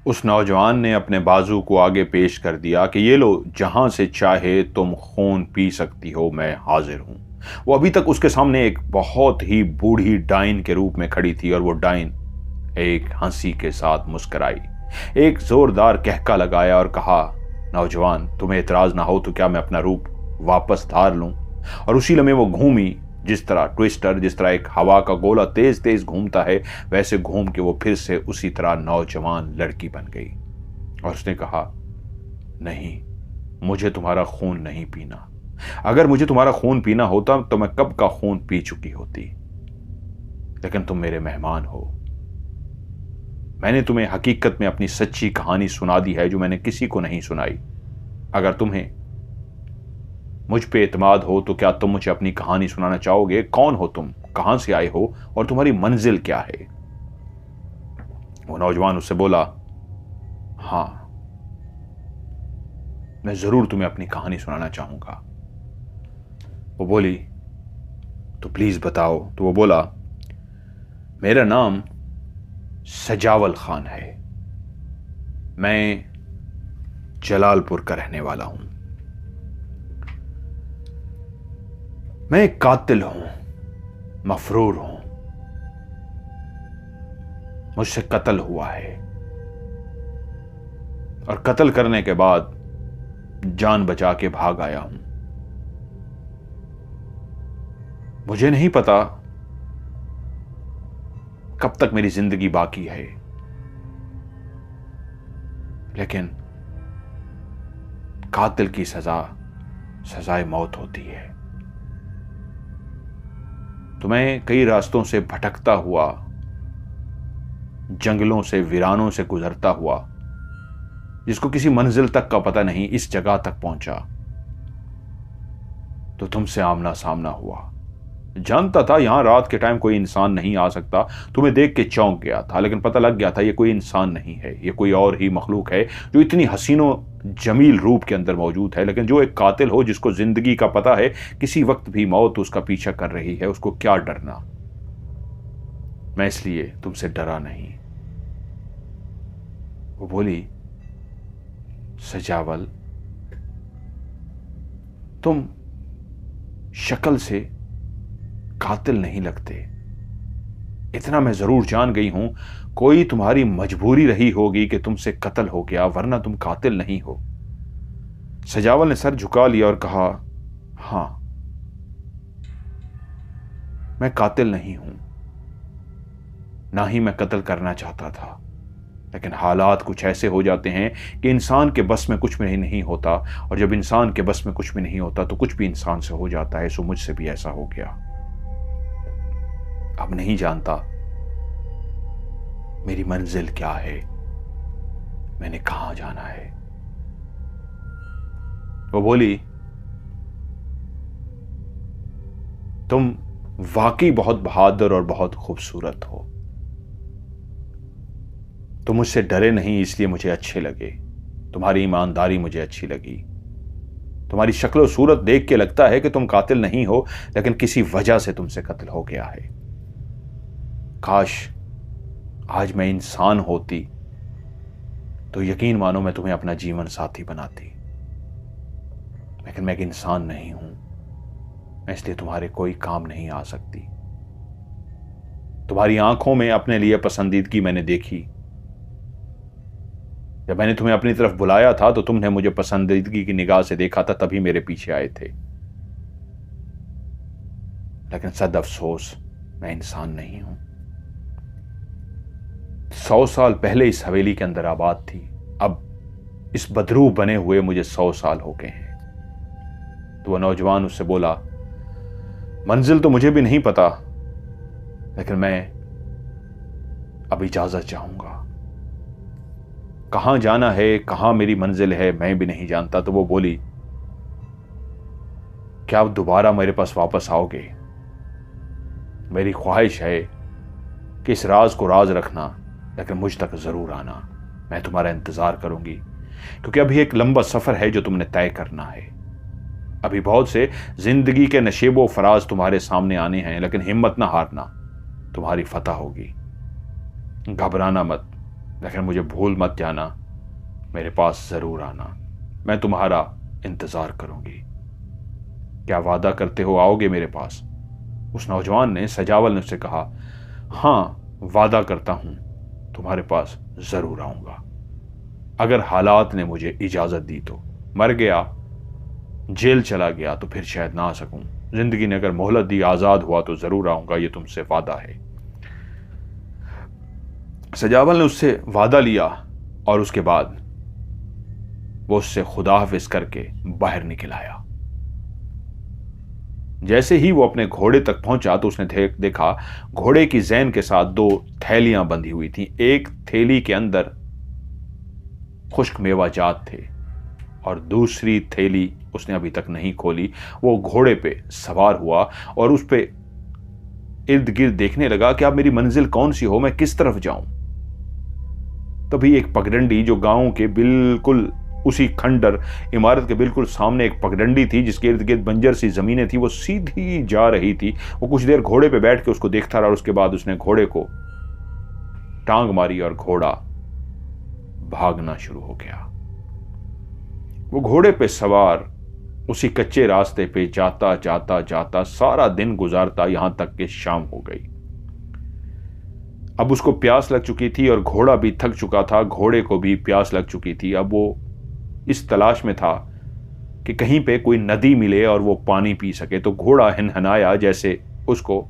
उस नौजवान ने अपने बाजू को आगे पेश कर दिया कि ये लो, जहां से चाहे तुम खून पी सकती हो, मैं हाजिर हूं। वो अभी तक उसके सामने एक बहुत ही बूढ़ी डाइन के रूप में खड़ी थी और वो डाइन एक हंसी के साथ मुस्कुराई, एक जोरदार कहका लगाया और कहा, नौजवान, तुम्हें इतराज ना हो तो क्या मैं अपना रूप वापस धार लूं? और उसी लम्हे वो घूमी, जिस तरह ट्विस्टर, जिस तरह एक हवा का गोला तेज तेज घूमता है, वैसे घूम के वो फिर से उसी तरह नौजवान लड़की बन गई। और उसने कहा, नहीं, मुझे तुम्हारा खून नहीं पीना। अगर मुझे तुम्हारा खून पीना होता तो मैं कब का खून पी चुकी होती। लेकिन तुम मेरे मेहमान हो। मैंने तुम्हें हकीकत में अपनी सच्ची कहानी सुना दी है, जो मैंने किसी को नहीं सुनाई। अगर तुम्हें मुझ पे एतमाद हो तो क्या तुम मुझे अपनी कहानी सुनाना चाहोगे? कौन हो तुम, कहां से आए हो और तुम्हारी मंजिल क्या है? वो नौजवान उससे बोला, हां, मैं जरूर तुम्हें अपनी कहानी सुनाना चाहूंगा। वो बोली, तो प्लीज बताओ। तो वो बोला, मेरा नाम सजावल खान है। मैं जलालपुर का रहने वाला हूं। मैं एक कातिल हूं, मफरूर हूं। मुझसे कत्ल हुआ है और कत्ल करने के बाद जान बचा के भाग आया हूं। मुझे नहीं पता कब तक मेरी जिंदगी बाकी है, लेकिन कातिल की सजा सजाए मौत होती है। तो मैं कई रास्तों से भटकता हुआ, जंगलों से, वीरानों से गुजरता हुआ, जिसको किसी मंजिल तक का पता नहीं, इस जगह तक पहुंचा तो तुमसे आमना सामना हुआ। जानता था यहां रात के टाइम कोई इंसान नहीं आ सकता। तुम्हें देख के चौंक गया था, लेकिन पता लग गया था ये कोई इंसान नहीं है, ये कोई और ही मखलूक है जो इतनी हसीनो जमील रूप के अंदर मौजूद है। लेकिन जो एक कातिल हो, जिसको जिंदगी का पता है, किसी वक्त भी मौत उसका पीछा कर रही है, उसको क्या डरना। मैं इसलिए तुमसे डरा नहीं। वो बोली, सजावल, तुम शक्ल से कातिल नहीं लगते। इतना मैं जरूर जान गई हूं, कोई तुम्हारी मजबूरी रही होगी कि तुमसे कत्ल हो गया, वरना तुम कातिल नहीं हो। सजावल ने सर झुका लिया और कहा, हां, मैं कातिल नहीं हूं, ना ही मैं कत्ल करना चाहता था। लेकिन हालात कुछ ऐसे हो जाते हैं कि इंसान के बस में कुछ भी नहीं होता, और जब इंसान के बस में कुछ भी नहीं होता तो कुछ भी इंसान से हो जाता है। सो मुझसे भी ऐसा हो गया। अब नहीं जानता मेरी मंजिल क्या है, मैंने कहां जाना है। वो बोली, तुम वाकई बहुत बहादुर और बहुत खूबसूरत हो। तुम मुझसे डरे नहीं, इसलिए मुझे अच्छे लगे। तुम्हारी ईमानदारी मुझे अच्छी लगी। तुम्हारी शक्ल सूरत देख के लगता है कि तुम कातिल नहीं हो, लेकिन किसी वजह से तुमसे कत्ल हो गया है। काश आज मैं इंसान होती तो यकीन मानो मैं तुम्हें अपना जीवन साथी बनाती, लेकिन मैं एक इंसान नहीं हूं, मैं इसलिए तुम्हारे कोई काम नहीं आ सकती। तुम्हारी आंखों में अपने लिए पसंदीदगी मैंने देखी। जब मैंने तुम्हें अपनी तरफ बुलाया था तो तुमने मुझे पसंदीदगी की निगाह से देखा था, तभी मेरे पीछे आए थे। लेकिन सद अफसोस, मैं इंसान नहीं हूं। 100 साल पहले इस हवेली के अंदर आबाद थी, अब इस बदरू बने हुए मुझे 100 साल हो गए हैं। तो वह नौजवान उससे बोला, मंजिल तो मुझे भी नहीं पता, लेकिन मैं अब इजाजत चाहूंगा। कहां जाना है, कहां मेरी मंजिल है, मैं भी नहीं जानता। तो वो बोली, क्या आप दोबारा मेरे पास वापस आओगे? मेरी ख्वाहिश है कि इस राज को राज रखना, लेकिन मुझ तक जरूर आना। मैं तुम्हारा इंतजार करूंगी, क्योंकि अभी एक लंबा सफर है जो तुमने तय करना है। अभी बहुत से जिंदगी के नशेबो फराज तुम्हारे सामने आने हैं, लेकिन हिम्मत ना हारना, तुम्हारी फतह होगी। घबराना मत, लेकिन मुझे भूल मत जाना, मेरे पास ज़रूर आना, मैं तुम्हारा इंतज़ार करूंगी। क्या वादा करते हो आओगे मेरे पास? उस नौजवान ने, सजावल ने उससे कहा, हाँ वादा करता हूं, तुम्हारे पास ज़रूर आऊंगा, अगर हालात ने मुझे इजाज़त दी तो। मर गया, जेल चला गया तो फिर शायद ना आ सकूं। जिंदगी ने अगर मोहलत दी, आज़ाद हुआ तो ज़रूर आऊंगा, ये तुमसे वादा है। सजावल ने उससे वादा लिया और उसके बाद वो उससे खुदा हाफिज करके बाहर निकल आया। जैसे ही वो अपने घोड़े तक पहुंचा तो उसने देखा घोड़े की जैन के साथ दो थैलियां बंधी हुई थी। एक थैली के अंदर खुश्क मेवाजात थे और दूसरी थैली उसने अभी तक नहीं खोली। वो घोड़े पे सवार हुआ और उस पे इर्द गिर्द देखने लगा कि अब मेरी मंजिल कौन सी हो, मैं किस तरफ जाऊं। तभी एक पगडंडी, जो गांव के बिल्कुल उसी खंडर इमारत के बिल्कुल सामने एक पगडंडी थी जिसके इर्द गिर्द बंजर सी जमीनें थी, वो सीधी जा रही थी। वो कुछ देर घोड़े पे बैठ के उसको देखता रहा और उसके बाद उसने घोड़े को टांग मारी और घोड़ा भागना शुरू हो गया। वो घोड़े पे सवार उसी कच्चे रास्ते पे जाता जाता जाता सारा दिन गुजारता, यहां तक कि शाम हो गई। अब उसको प्यास लग चुकी थी और घोड़ा भी थक चुका था, घोड़े को भी प्यास लग चुकी थी। अब वो इस तलाश में था कि कहीं पे कोई नदी मिले और वो पानी पी सके। तो घोड़ा हिनहनाया जैसे उसको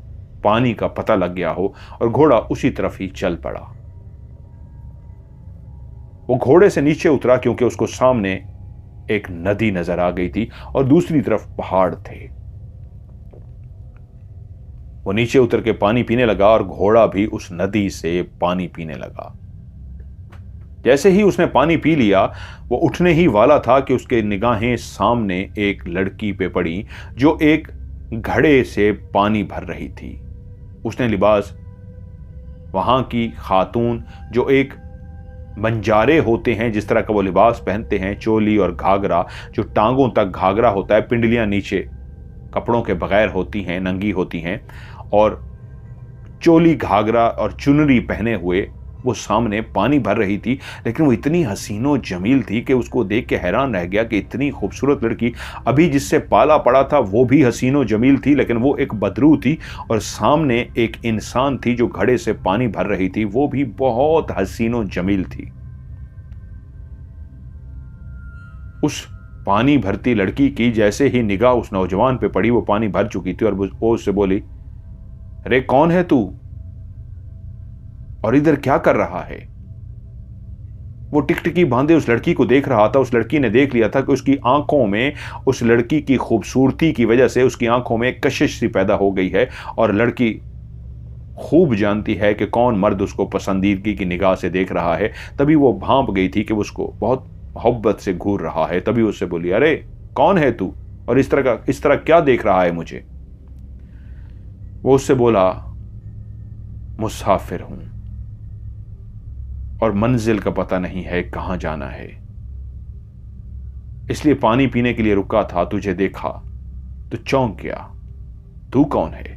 पानी का पता लग गया हो और घोड़ा उसी तरफ ही चल पड़ा। वो घोड़े से नीचे उतरा क्योंकि उसको सामने एक नदी नजर आ गई थी और दूसरी तरफ पहाड़ थे। वो नीचे उतर के पानी पीने लगा और घोड़ा भी उस नदी से पानी पीने लगा। जैसे ही उसने पानी पी लिया, वो उठने ही वाला था कि उसके निगाहें सामने एक लड़की पे पड़ी जो एक घड़े से पानी भर रही थी। उसने लिबास वहां की खातून, जो एक बंजारे होते हैं जिस तरह का वो लिबास पहनते हैं, चोली और घाघरा, जो टांगों तक घाघरा होता है, पिंडलियां नीचे कपड़ों के बगैर होती हैं, नंगी होती हैं, और चोली घाघरा और चुनरी पहने हुए वो सामने पानी भर रही थी। लेकिन वो इतनी हसीनो जमील थी कि उसको देख के हैरान रह गया कि इतनी खूबसूरत लड़की, अभी जिससे पाला पड़ा था वो भी हसीनो जमील थी, लेकिन वो एक बदरू थी, और सामने एक इंसान थी जो घड़े से पानी भर रही थी, वो भी बहुत हसीनो जमील थी। उस पानी भरती लड़की की जैसे ही निगाह उस नौजवान पे पड़ी, वो पानी भर चुकी थी और वो उससे बोली, अरे कौन है तू और इधर क्या कर रहा है? वो टिकटिकी बांधे उस लड़की को देख रहा था। उस लड़की ने देख लिया था कि उसकी आंखों में, उस लड़की की खूबसूरती की वजह से उसकी आंखों में कशिश सी पैदा हो गई है, और लड़की खूब जानती है कि कौन मर्द उसको पसंदीदगी की निगाह से देख रहा है। तभी वो भांप गई थी कि उसको बहुत मोहब्बत से घूर रहा है। तभी उससे बोली, अरे कौन है तू और इस तरह क्या देख रहा है मुझे? वो उससे बोला, मुसाफिर हूं और मंजिल का पता नहीं है कहां जाना है, इसलिए पानी पीने के लिए रुका था। तुझे देखा तो चौंक गया। तू कौन है?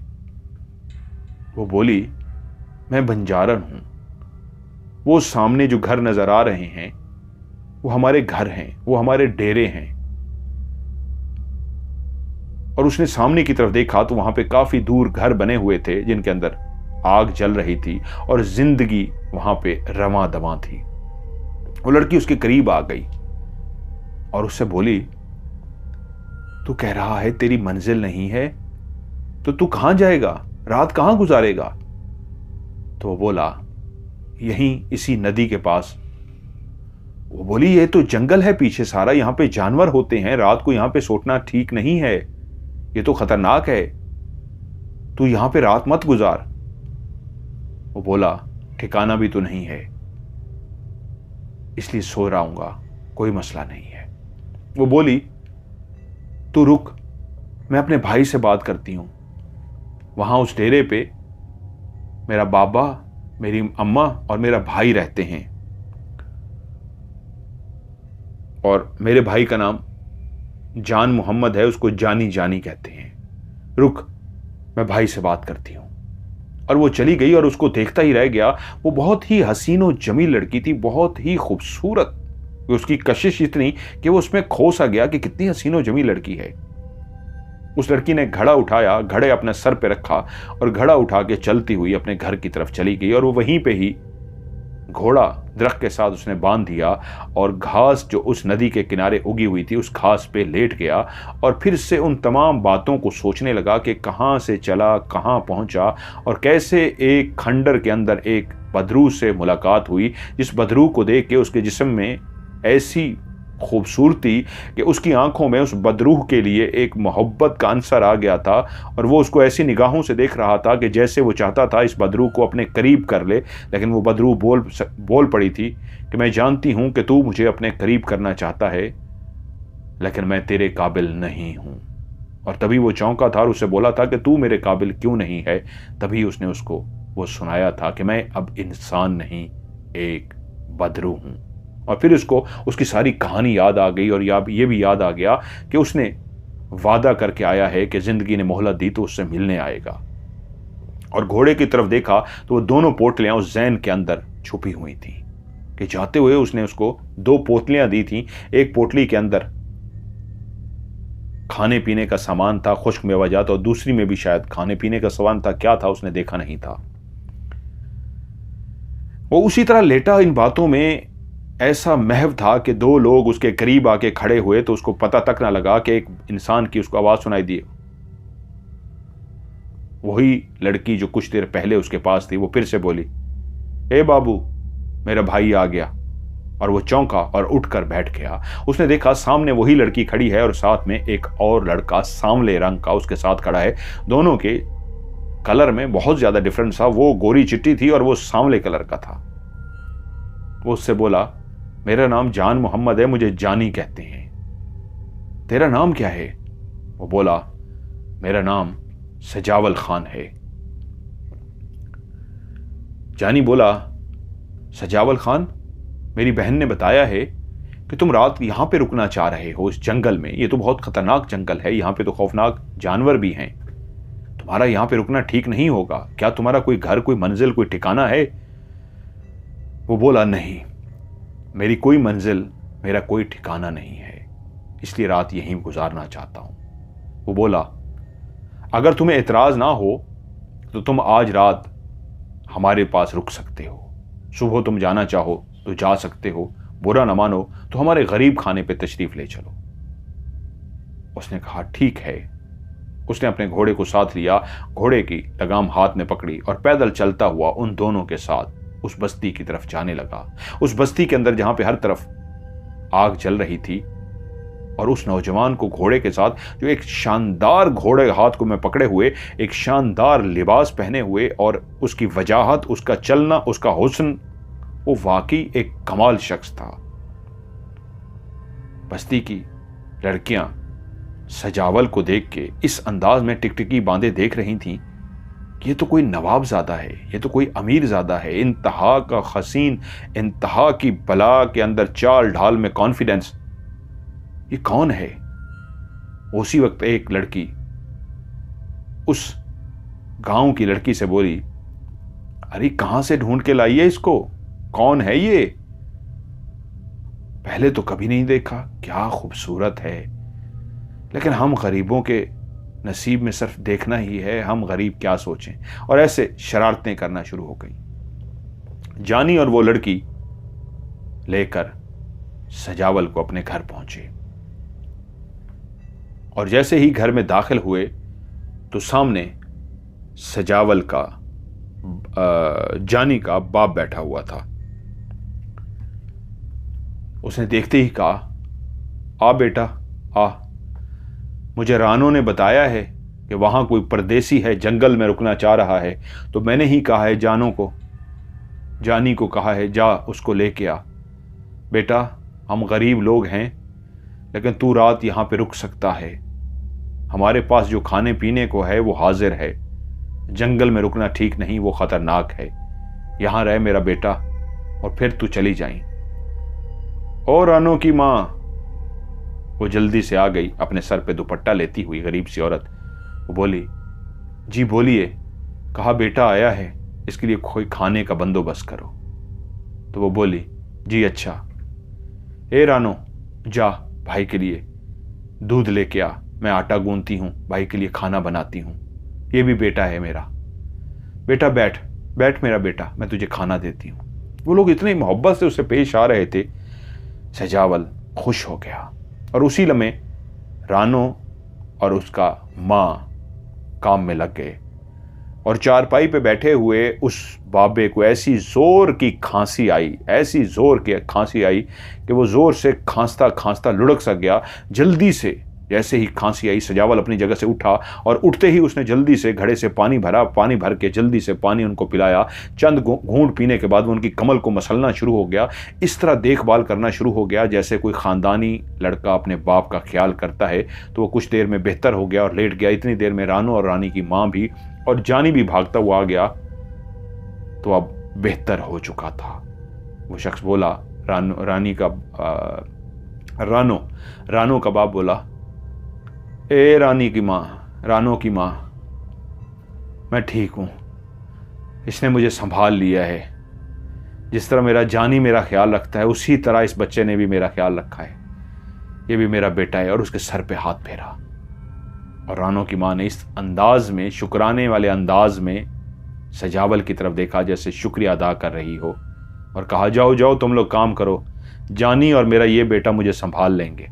वो बोली, मैं बंजारन हूं। वो सामने जो घर नजर आ रहे हैं वो हमारे घर हैं, वो हमारे डेरे हैं। और उसने सामने की तरफ देखा तो वहां पे काफी दूर घर बने हुए थे जिनके अंदर आग जल रही थी और जिंदगी वहां पे रवां दवां थी। वो लड़की उसके करीब आ गई और उससे बोली, तू कह रहा है तेरी मंजिल नहीं है, तो तू कहां जाएगा, रात कहां गुजारेगा? तो वो बोला, यहीं इसी नदी के पास। वो बोली, ये तो जंगल है पीछे सारा, यहां पे जानवर होते हैं, रात को यहां पे सोना ठीक नहीं है, ये तो खतरनाक है, तू यहां पे रात मत गुजार। वो बोला, ठिकाना भी तो नहीं है, इसलिए सो रहा कोई मसला नहीं है। वो बोली, तू रुक, मैं अपने भाई से बात करती हूं। वहां उस डेरे पे मेरा बाबा, मेरी अम्मा और मेरा भाई रहते हैं, और मेरे भाई का नाम जान मोहम्मद है, उसको जानी जानी कहते हैं। रुक, मैं भाई से बात करती हूं। और वो चली गई और उसको देखता ही रह गया। वो बहुत ही हसीन और जमील लड़की थी, बहुत ही खूबसूरत। उसकी कशिश इतनी कि वो उसमें खो सा गया कि कितनी हसीन और जमील लड़की है। उस लड़की ने घड़ा उठाया, घड़े अपने सर पे रखा और घड़ा उठा के चलती हुई अपने घर की तरफ चली गई। और वो वहीं पे ही घोड़ा दरख्त के साथ उसने बांध दिया और घास जो उस नदी के किनारे उगी हुई थी उस घास पे लेट गया और फिर से उन तमाम बातों को सोचने लगा कि कहाँ से चला, कहाँ पहुंचा और कैसे एक खंडर के अंदर एक बदरू से मुलाकात हुई, जिस बदरू को देख के उसके जिस्म में ऐसी खूबसूरती कि उसकी आंखों में उस बदरूह के लिए एक मोहब्बत का अंसर आ गया था। और वो उसको ऐसी निगाहों से देख रहा था कि जैसे वो चाहता था इस बदरूह को अपने करीब कर ले। लेकिन वो बदरूह बोल पड़ी थी कि मैं जानती हूं कि तू मुझे अपने करीब करना चाहता है, लेकिन मैं तेरे काबिल नहीं हूं। और तभी वो चौंका था और उससे बोला था कि तू मेरे काबिल क्यों नहीं है। तभी उसने उसको वो सुनाया था कि मैं अब इंसान नहीं, एक बदरू हूं। और फिर उसको उसकी सारी कहानी याद आ गई और ये भी याद आ गया कि उसने वादा करके आया है कि जिंदगी ने मोहलत दी तो उससे मिलने आएगा। और घोड़े की तरफ देखा तो वो दोनों पोटलियां उस जैन के अंदर छुपी हुई थी कि जाते हुए उसने उसको 2 पोटलियां दी थी। एक पोटली के अंदर खाने पीने का सामान था, खुश्क मेवाजात, और दूसरी में भी शायद खाने पीने का सामान था। क्या था उसने देखा नहीं था। वो उसी तरह लेटा इन बातों में ऐसा महव था कि 2 लोग उसके करीब आके खड़े हुए तो उसको पता तक ना लगा कि एक इंसान की उसको आवाज सुनाई दी। वही लड़की जो कुछ देर पहले उसके पास थी वो फिर से बोली, ए बाबू, मेरा भाई आ गया। और वो चौंका और उठकर बैठ गया। उसने देखा सामने वही लड़की खड़ी है और साथ में एक और लड़का सांवले रंग का उसके साथ खड़ा है। दोनों के कलर में बहुत ज्यादा डिफरेंस था। वो गोरी चिट्टी थी और वो सांवले कलर का था। वो उससे बोला, मेरा नाम जान मोहम्मद है, मुझे जानी कहते हैं। तेरा नाम क्या है? वो बोला, मेरा नाम सजावल खान है। जानी बोला, सजावल खान, मेरी बहन ने बताया है कि तुम रात यहां पे रुकना चाह रहे हो इस जंगल में। ये तो बहुत खतरनाक जंगल है, यहां पे तो खौफनाक जानवर भी हैं। तुम्हारा यहां पे रुकना ठीक नहीं होगा। क्या तुम्हारा कोई घर, कोई मंजिल, कोई ठिकाना है? वो बोला, नहीं, मेरी कोई मंजिल, मेरा कोई ठिकाना नहीं है, इसलिए रात यहीं गुजारना चाहता हूं। वो बोला, अगर तुम्हें एतराज ना हो तो तुम आज रात हमारे पास रुक सकते हो। सुबह तुम जाना चाहो तो जा सकते हो, बुरा ना मानो तो हमारे गरीब खाने पे तशरीफ ले चलो। उसने कहा, ठीक है। उसने अपने घोड़े को साथ लिया, घोड़े की लगाम हाथ में पकड़ी और पैदल चलता हुआ उन दोनों के साथ उस बस्ती की तरफ जाने लगा। उस बस्ती के अंदर जहां पे हर तरफ आग जल रही थी। और उस नौजवान को घोड़े के साथ, जो एक शानदार घोड़े हाथ को में पकड़े हुए, एक शानदार लिबास पहने हुए, और उसकी वजाहत, उसका चलना, उसका हुस्न, वो वाकई एक कमाल शख्स था। बस्ती की लड़कियां सजावल को देख के इस अंदाज में टिकटिकी बांधे देख रही थीं, ये तो कोई नवाबजादा है, ये तो कोई अमीरजादा है, इंतहा का हसीन, इंतहा की बला के अंदर चाल ढाल में कॉन्फिडेंस, ये कौन है? उसी वक्त एक लड़की उस गांव की लड़की से बोली, अरे कहां से ढूंढ के लाई है इसको? कौन है ये? पहले तो कभी नहीं देखा, क्या खूबसूरत है, लेकिन हम गरीबों के नसीब में सिर्फ देखना ही है, हम गरीब क्या सोचें। और ऐसे शरारतें करना शुरू हो गई। जानी और वो लड़की लेकर सजावल को अपने घर पहुंचे और जैसे ही घर में दाखिल हुए तो सामने सजावल का जानी का बाप बैठा हुआ था। उसने देखते ही कहा, आ बेटा आ, मुझे रानो ने बताया है कि वहां कोई परदेसी है, जंगल में रुकना चाह रहा है, तो मैंने ही कहा है जानी को कहा है, जा उसको लेके आ। बेटा, हम गरीब लोग हैं, लेकिन तू रात यहां पे रुक सकता है। हमारे पास जो खाने पीने को है वो हाजिर है। जंगल में रुकना ठीक नहीं, वो खतरनाक है। यहां रह मेरा बेटा, और फिर तू चली जाई। और रानो की मां, वो जल्दी से आ गई, अपने सर पे दुपट्टा लेती हुई, गरीब सी औरत। वो बोली, जी बोलिए, कहा बेटा आया है, इसके लिए कोई खाने का बंदोबस्त करो। तो वो बोली जी अच्छा। ए रानो, जा भाई के लिए दूध लेके आ, मैं आटा गूंथती हूँ, भाई के लिए खाना बनाती हूँ। ये भी बेटा है मेरा, बेटा बैठ बैठ मेरा बेटा, मैं तुझे खाना देती हूँ। वो लोग इतनी मोहब्बत से उससे पेश आ रहे थे, सजावल खुश हो गया। और उसी लम्हे रानो और उसका माँ काम में लग गए और चारपाई पे बैठे हुए उस बाबे को ऐसी जोर की खांसी आई, ऐसी जोर की खांसी आई कि वो जोर से खांसता खांसता लुढ़क सा गया। जल्दी से जैसे ही खांसी आई, सजावल अपनी जगह से उठा और उठते ही उसने जल्दी से घड़े से पानी भरा, पानी भर के जल्दी से पानी उनको पिलाया। चंद घूंट पीने के बाद वो उनकी कमल को मसलना शुरू हो गया। इस तरह देखभाल करना शुरू हो गया जैसे कोई ख़ानदानी लड़का अपने बाप का ख्याल करता है। तो वो कुछ देर में बेहतर हो गया और लेट गया। इतनी देर में रानो और रानी की माँ भी और जानी भी भागता हुआ आ गया, तो अब बेहतर हो चुका था। वो शख्स बोला, रानो का बाप बोला, ए रानी की माँ, रानो की माँ, मैं ठीक हूँ, इसने मुझे संभाल लिया है। जिस तरह मेरा जानी मेरा ख्याल रखता है, उसी तरह इस बच्चे ने भी मेरा ख्याल रखा है। ये भी मेरा बेटा है। और उसके सर पे हाथ फेरा। और रानो की माँ ने इस अंदाज में, शुक्राने वाले अंदाज में सजावल की तरफ देखा जैसे शुक्रिया अदा कर रही हो, और कहा जाओ जाओ तुम लोग काम करो, जानी और मेरा ये बेटा मुझे संभाल लेंगे।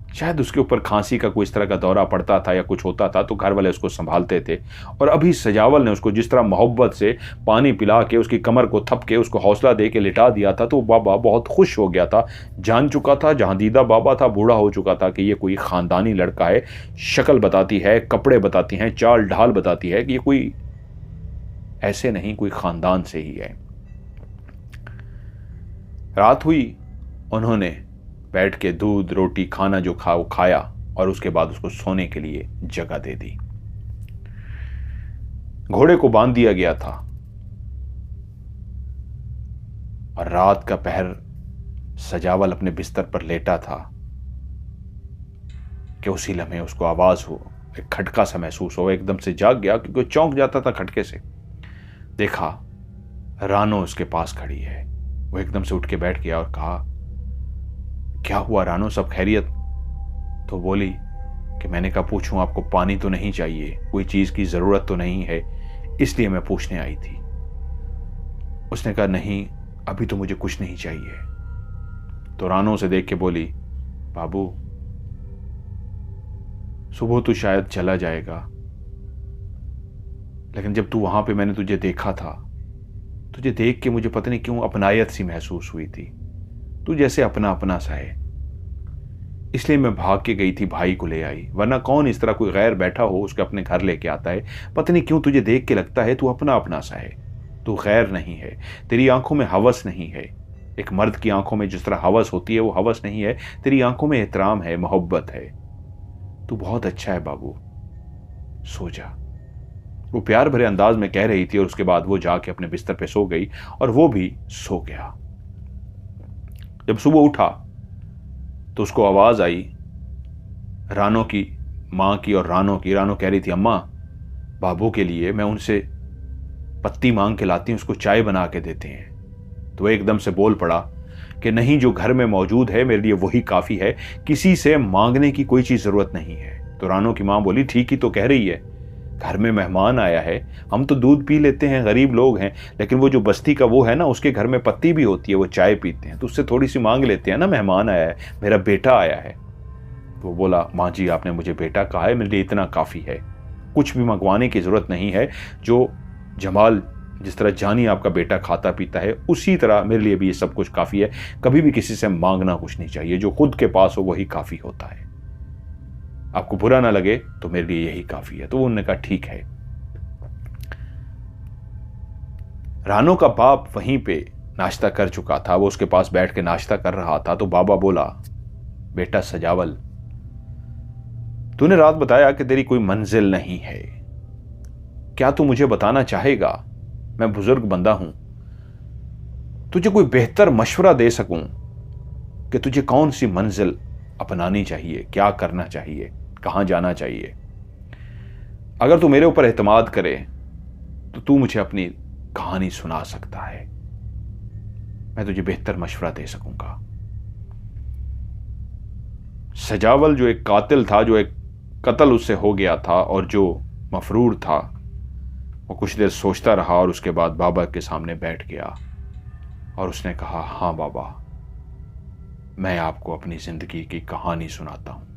शायद उसके ऊपर खांसी का कोई इस तरह का दौरा पड़ता था या कुछ होता था, तो घर वाले उसको संभालते थे। और अभी सजावल ने उसको जिस तरह मोहब्बत से पानी पिला के, उसकी कमर को थप के, उसको हौसला दे के लिटा दिया था, तो बाबा बहुत खुश हो गया था। जान चुका था, जहाँ दीदा बाबा था, बूढ़ा हो चुका था कि ये कोई ख़ानदानी लड़का है। शक्ल बताती है, कपड़े बताती हैं, चाल ढाल बताती है कि ये कोई ऐसे नहीं, कोई ख़ानदान से ही है। रात हुई, उन्होंने बैठ के दूध रोटी खाना जो खाया और उसके बाद उसको सोने के लिए जगह दे दी। घोड़े को बांध दिया गया था और रात का पहर सजावल अपने बिस्तर पर लेटा था कि उसी लम्हे उसको आवाज हो, एक खटका सा महसूस हो। एकदम से जाग गया क्योंकि चौंक जाता था खटके से। देखा रानो उसके पास खड़ी है। वो एकदम से उठ के बैठ गया और कहा, क्या हुआ रानो, सब खैरियत? तो बोली कि मैंने कहा पूछूं, आपको पानी तो नहीं चाहिए, कोई चीज की जरूरत तो नहीं है, इसलिए मैं पूछने आई थी। उसने कहा नहीं, अभी तो मुझे कुछ नहीं चाहिए। तो रानो से देख के बोली, बाबू सुबह तो शायद चला जाएगा, लेकिन जब तू वहां पे मैंने तुझे देखा था, तुझे देख के मुझे पता नहीं क्यों अपनायत सी महसूस हुई थी। तू जैसे अपना अपना सा है, इसलिए मैं भाग के गई थी, भाई को ले आई। वरना कौन इस तरह कोई गैर बैठा हो उसके अपने घर लेके आता है। पता नहीं क्यों तुझे देख के लगता है तू अपना अपना सा है, तू गैर नहीं है, तेरी आंखों में हवस नहीं है। एक मर्द की आंखों में जिस तरह हवस होती है वो हवस नहीं है, तेरी आंखों में एहतराम है, मोहब्बत है। तू बहुत अच्छा है बाबू, सो जा। वो प्यार भरे अंदाज में कह रही थी और उसके बाद वो जाके अपने बिस्तर पे सो गई और वो भी सो गया। जब सुबह उठा तो उसको आवाज आई रानो की माँ की और रानो की। रानो कह रही थी, अम्मा बाबू के लिए मैं उनसे पत्ती मांग के लाती हूँ, उसको चाय बना के देते हैं। तो वह एकदम से बोल पड़ा कि नहीं, जो घर में मौजूद है मेरे लिए वही काफ़ी है, किसी से मांगने की कोई चीज़ ज़रूरत नहीं है। तो रानो की माँ बोली, ठीक ही तो कह रही है, घर में मेहमान आया है, हम तो दूध पी लेते हैं, गरीब लोग हैं, लेकिन वो जो बस्ती का वो है ना, उसके घर में पत्ती भी होती है, वो चाय पीते हैं, तो उससे थोड़ी सी मांग लेते हैं ना, मेहमान आया है, मेरा बेटा आया है। तो वो बोला, माँ जी आपने मुझे बेटा कहा है, मेरे लिए इतना काफ़ी है, कुछ भी मंगवाने की ज़रूरत नहीं है। जो जमाल जिस तरह जानी आपका बेटा खाता पीता है, उसी तरह मेरे लिए भी ये सब कुछ काफ़ी है। कभी भी किसी से मांगना कुछ नहीं चाहिए, जो खुद के पास हो वही काफ़ी होता है। आपको बुरा ना लगे तो मेरे लिए यही काफ़ी है। तो उन्होंने कहा ठीक है। रानो का बाप वहीं पे नाश्ता कर चुका था, वो उसके पास बैठ के नाश्ता कर रहा था। तो बाबा बोला, बेटा सजावल, तूने रात बताया कि तेरी कोई मंजिल नहीं है, क्या तू मुझे बताना चाहेगा? मैं बुजुर्ग बंदा हूं, तुझे कोई बेहतर मशवरा दे सकूं कि तुझे कौन सी मंजिल अपनानी चाहिए, क्या करना चाहिए, कहां जाना चाहिए। अगर तू मेरे ऊपर एतमाद करे तो तू मुझे अपनी कहानी सुना सकता है, मैं तुझे बेहतर मशवरा दे सकूंगा। सजावल जो एक कातिल था, जो एक कत्ल उससे हो गया था और जो मफरूर था, वो कुछ देर सोचता रहा और उसके बाद बाबा के सामने बैठ गया और उसने कहा, हाँ बाबा, मैं आपको अपनी जिंदगी की कहानी सुनाता हूं।